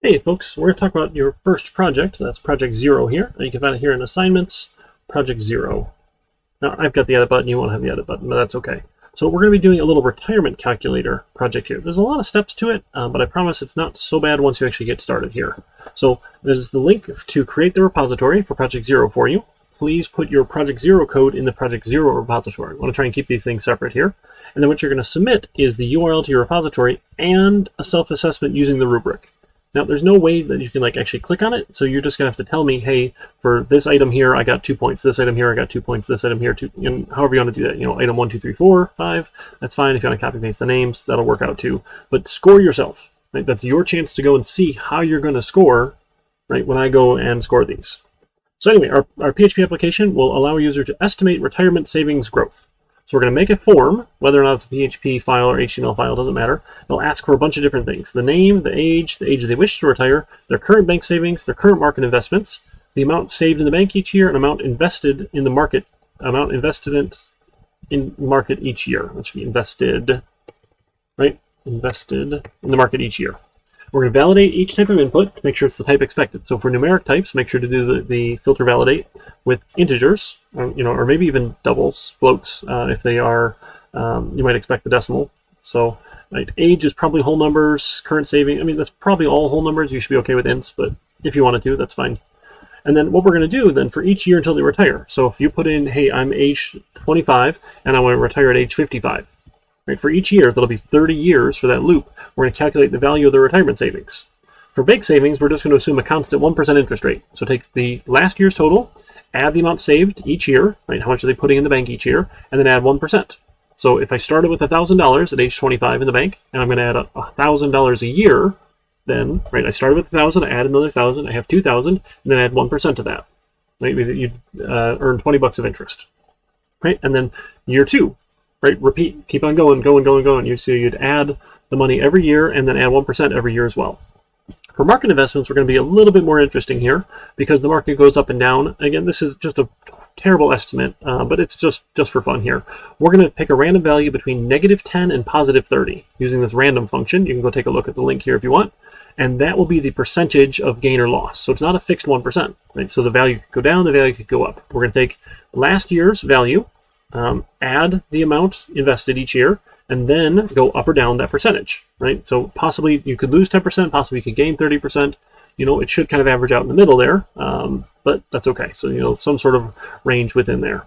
Hey folks, we're going to talk about your first project. That's project 0 here. You can find it here in assignments, project 0. Now I've got the edit button, you won't have the edit button, but that's okay. So we're going to be doing a little retirement calculator project here. There's a lot of steps to it, but I promise it's not so bad once you actually get started here. So there's the link to create the repository for project 0 for you. Please put your project 0 code in the project 0 repository. I want to try and keep these things separate here. And then what you're going to submit is the URL to your repository and a self-assessment using the rubric. Now, there's no way that you can actually click on it, so you're just going to have to tell me, hey, for this item here, I got 2 points. This item here, I got 2 points. This item here, 2, and however you want to do that. Item 1, 2, 3, 4, 5, that's fine. If you want to copy paste the names, that'll work out too. But score yourself. Right? That's your chance to go and see how you're going to score, right, when I go and score these. So anyway, our PHP application will allow a user to estimate retirement savings growth. So we're going to make a form, whether or not it's a PHP file or HTML file, doesn't matter. It'll ask for a bunch of different things. The name, the age they wish to retire, their current bank savings, their current market investments, the amount saved in the bank each year, and amount invested in the market, in market each year. That should be invested, right? Invested in the market each year. We're going to validate each type of input to make sure it's the type expected. So for numeric types, make sure to do the filter validate with integers, or maybe even doubles, floats, if they are, you might expect the decimal. So right, age is probably whole numbers, current saving, that's probably all whole numbers. You should be okay with ints, but if you wanted to, that's fine. And then what we're going to do then for each year until they retire. So if you put in, hey, I'm age 25 and I want to retire at age 55. Right, for each year, that'll be 30 years for that loop. We're going to calculate the value of the retirement savings. For bank savings, we're just going to assume a constant 1% interest rate. So take the last year's total, add the amount saved each year, right? How much are they putting in the bank each year, and then add 1%. So if I started with $1,000 at age 25 in the bank, and I'm going to add $1,000 a year, then right, I started with 1,000, I add another 1,000, I have 2,000, and then add 1% to that. Right, you'd earn $20 of interest. Right, and then year 2. Right, repeat, keep on going. So you'd add the money every year and then add 1% every year as well. For market investments, we're going to be a little bit more interesting here because the market goes up and down. Again, this is just a terrible estimate, but it's just for fun here. We're going to pick a random value between -10 and +30 using this random function. You can go take a look at the link here if you want. And that will be the percentage of gain or loss. So it's not a fixed 1%. Right? So the value could go down, the value could go up. We're going to take last year's value, add the amount invested each year, and then go up or down that percentage, right? So possibly you could lose 10%, possibly you could gain 30%. It should kind of average out in the middle there, but that's okay. So, some sort of range within there.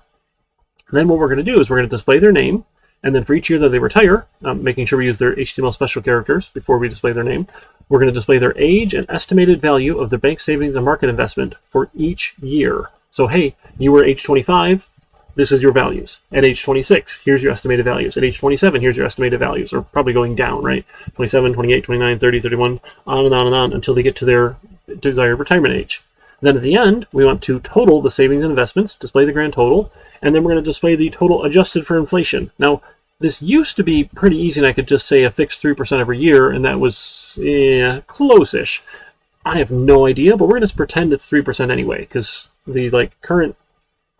And then what we're going to do is we're going to display their name, and then for each year that they retire, making sure we use their HTML special characters before we display their name, we're going to display their age and estimated value of their bank savings and market investment for each year. So, hey, you were age 25, this is your values. At age 26, here's your estimated values. At age 27, here's your estimated values, or probably going down, right? 27, 28, 29, 30, 31, on and on and on until they get to their desired retirement age. Then at the end, we want to total the savings and investments, display the grand total, and then we're going to display the total adjusted for inflation. Now, this used to be pretty easy, and I could just say a fixed 3% every year, and that was close-ish. I have no idea, but we're going to pretend it's 3% anyway, because the current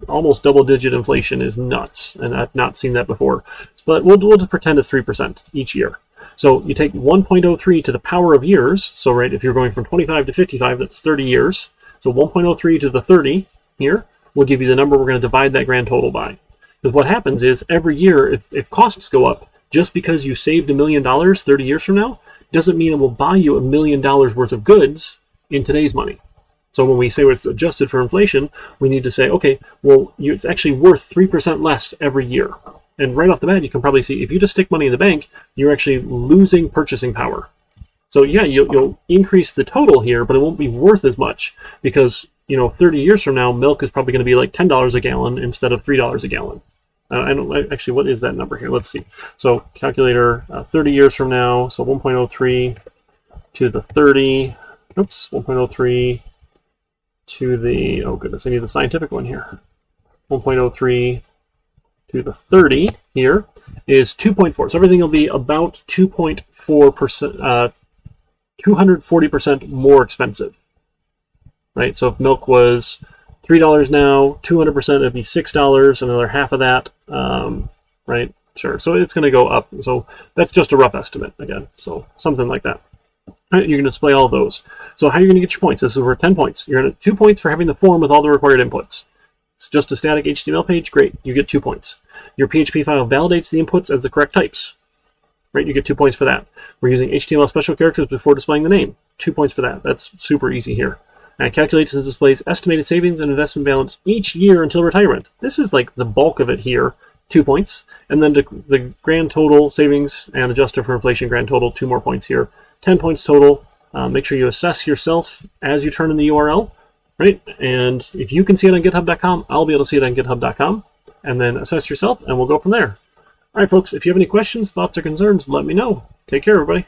almost double-digit inflation is nuts, and I've not seen that before. But we'll just pretend it's 3% each year. So you take 1.03 to the power of years. So right, if you're going from 25 to 55, that's 30 years. So 1.03 to the 30 here will give you the number we're going to divide that grand total by. Because what happens is every year, if costs go up, just because you saved $1 million 30 years from now, doesn't mean it will buy you $1 million worth of goods in today's money. So when we say it's adjusted for inflation, we need to say, okay, well, it's actually worth 3% less every year. And right off the bat, you can probably see if you just stick money in the bank, you're actually losing purchasing power. So yeah, you'll increase the total here, but it won't be worth as much because 30 years from now, milk is probably going to be like $10 a gallon instead of $3 a gallon. Actually, what is that number here? Let's see. So calculator, 30 years from now, so 1.03 to the 30. Oops, 1.03. to the, oh goodness, I need the scientific one here. 1.03 to the 30 here is 2.4. So everything will be about 2.4%, 240% more expensive. Right? So if milk was $3 now, 200% would be $6, another half of that. Right? Sure. So it's going to go up. So that's just a rough estimate again. So something like that. Right, you're going to display all of those. So how are you going to get your points? This is worth 10 points. You're going to 2 points for having the form with all the required inputs. It's just a static HTML page, great, you get 2 points. Your PHP file validates the inputs as the correct types. Right, you get 2 points for that. We're using HTML special characters before displaying the name. 2 points for that. That's super easy here. And it calculates and displays estimated savings and investment balance each year until retirement. This is like the bulk of it here. 2 points. And then the grand total savings and adjusted for inflation grand total, 2 more points here. 10 points total. Make sure you assess yourself as you turn in the URL. Right? And if you can see it on github.com, I'll be able to see it on github.com. And then assess yourself, and we'll go from there. All right, folks, if you have any questions, thoughts, or concerns, let me know. Take care, everybody.